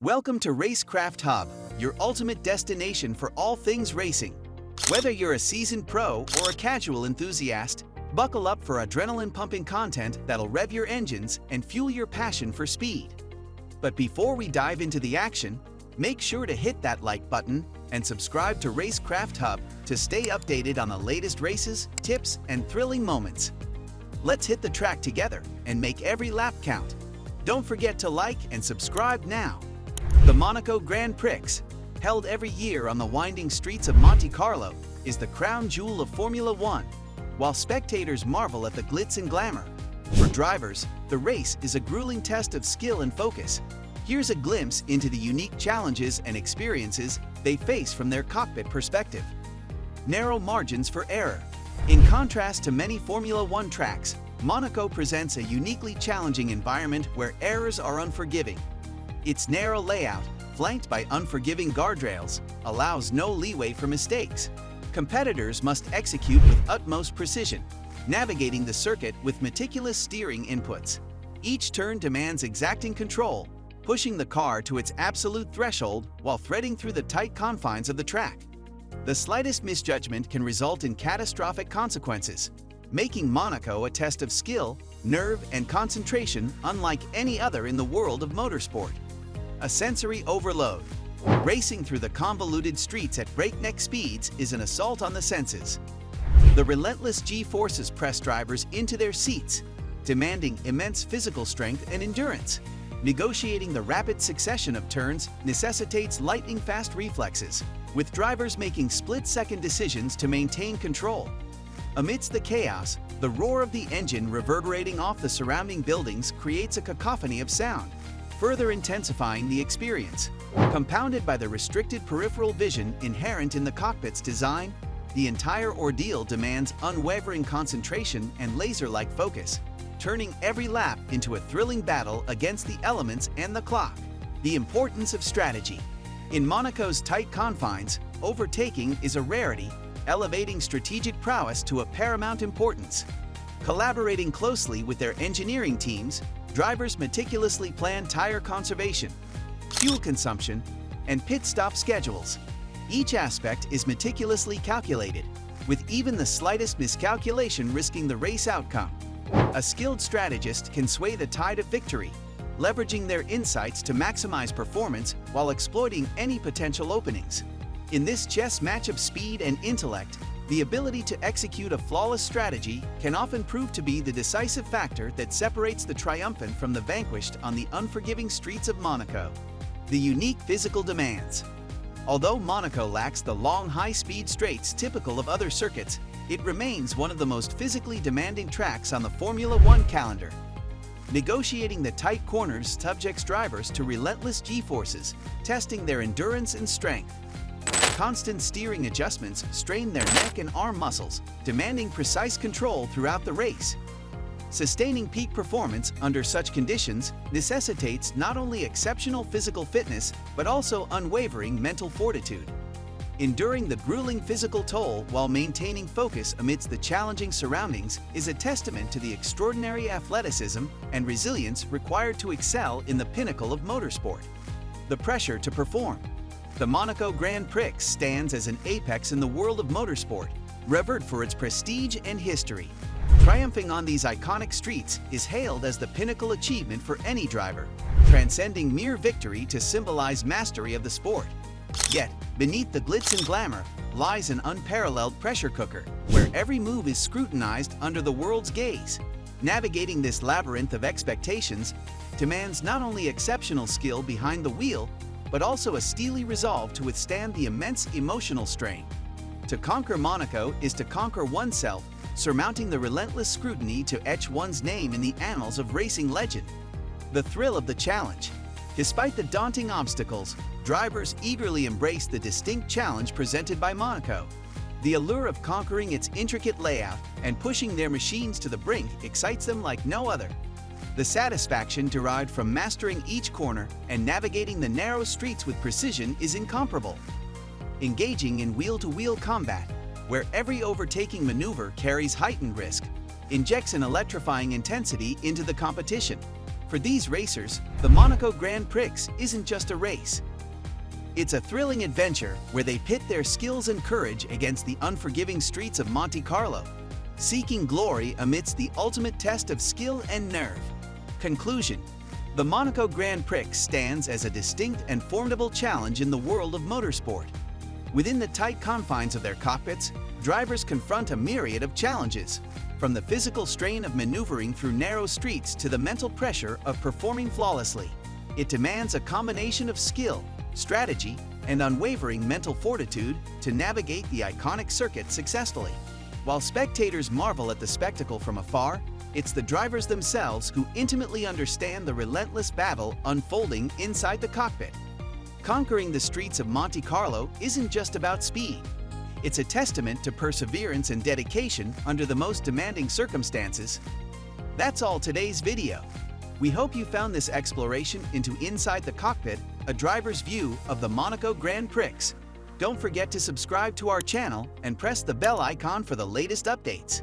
Welcome to Racecraft Hub, your ultimate destination for all things racing. Whether you're a seasoned pro or a casual enthusiast, buckle up for adrenaline-pumping content that'll rev your engines and fuel your passion for speed. But before we dive into the action, make sure to hit that like button and subscribe to Racecraft Hub to stay updated on the latest races, tips, and thrilling moments. Let's hit the track together and make every lap count. Don't forget to like and subscribe now. The Monaco Grand Prix, held every year on the winding streets of Monte Carlo, is the crown jewel of Formula One, while spectators marvel at the glitz and glamour. For drivers, the race is a grueling test of skill and focus. Here's a glimpse into the unique challenges and experiences they face from their cockpit perspective. Narrow margins for error. In contrast to many Formula One tracks, Monaco presents a uniquely challenging environment where errors are unforgiving. Its narrow layout, flanked by unforgiving guardrails, allows no leeway for mistakes. Competitors must execute with utmost precision, navigating the circuit with meticulous steering inputs. Each turn demands exacting control, pushing the car to its absolute threshold while threading through the tight confines of the track. The slightest misjudgment can result in catastrophic consequences, making Monaco a test of skill, nerve, and concentration unlike any other in the world of motorsport. A sensory overload. Racing through the convoluted streets at breakneck speeds is an assault on the senses. The relentless G-forces press drivers into their seats, demanding immense physical strength and endurance. Negotiating the rapid succession of turns necessitates lightning-fast reflexes, with drivers making split-second decisions to maintain control. Amidst the chaos, the roar of the engine reverberating off the surrounding buildings creates a cacophony of sound, further intensifying the experience. Compounded by the restricted peripheral vision inherent in the cockpit's design, the entire ordeal demands unwavering concentration and laser-like focus, turning every lap into a thrilling battle against the elements and the clock. The importance of strategy. In Monaco's tight confines, overtaking is a rarity, elevating strategic prowess to a paramount importance. Collaborating closely with their engineering teams, drivers meticulously plan tire conservation, fuel consumption, and pit stop schedules. Each aspect is meticulously calculated, with even the slightest miscalculation risking the race outcome. A skilled strategist can sway the tide of victory, leveraging their insights to maximize performance while exploiting any potential openings. In this chess match of speed and intellect, the ability to execute a flawless strategy can often prove to be the decisive factor that separates the triumphant from the vanquished on the unforgiving streets of Monaco. The unique physical demands. Although Monaco lacks the long, high-speed straights typical of other circuits, it remains one of the most physically demanding tracks on the Formula One calendar. Negotiating the tight corners subjects drivers to relentless G-forces, testing their endurance and strength. Constant steering adjustments strain their neck and arm muscles, demanding precise control throughout the race. Sustaining peak performance under such conditions necessitates not only exceptional physical fitness, but also unwavering mental fortitude. Enduring the grueling physical toll while maintaining focus amidst the challenging surroundings is a testament to the extraordinary athleticism and resilience required to excel in the pinnacle of motorsport. The pressure to perform. The Monaco Grand Prix stands as an apex in the world of motorsport, revered for its prestige and history. Triumphing on these iconic streets is hailed as the pinnacle achievement for any driver, transcending mere victory to symbolize mastery of the sport. Yet, beneath the glitz and glamour lies an unparalleled pressure cooker, where every move is scrutinized under the world's gaze. Navigating this labyrinth of expectations demands not only exceptional skill behind the wheel, but also a steely resolve to withstand the immense emotional strain. To conquer Monaco is to conquer oneself, surmounting the relentless scrutiny to etch one's name in the annals of racing legend. The thrill of the challenge. Despite the daunting obstacles, drivers eagerly embrace the distinct challenge presented by Monaco. The allure of conquering its intricate layout and pushing their machines to the brink excites them like no other. The satisfaction derived from mastering each corner and navigating the narrow streets with precision is incomparable. Engaging in wheel-to-wheel combat, where every overtaking maneuver carries heightened risk, injects an electrifying intensity into the competition. For these racers, the Monaco Grand Prix isn't just a race. It's a thrilling adventure where they pit their skills and courage against the unforgiving streets of Monte Carlo, seeking glory amidst the ultimate test of skill and nerve. Conclusion: the Monaco Grand Prix stands as a distinct and formidable challenge in the world of motorsport. Within the tight confines of their cockpits, drivers confront a myriad of challenges, from the physical strain of maneuvering through narrow streets to the mental pressure of performing flawlessly. It demands a combination of skill, strategy, and unwavering mental fortitude to navigate the iconic circuit successfully. While spectators marvel at the spectacle from afar, it's the drivers themselves who intimately understand the relentless battle unfolding inside the cockpit. Conquering the streets of Monte Carlo isn't just about speed. It's a testament to perseverance and dedication under the most demanding circumstances. That's all today's video. We hope you found this exploration into inside the cockpit a driver's view of the Monaco Grand Prix. Don't forget to subscribe to our channel and press the bell icon for the latest updates.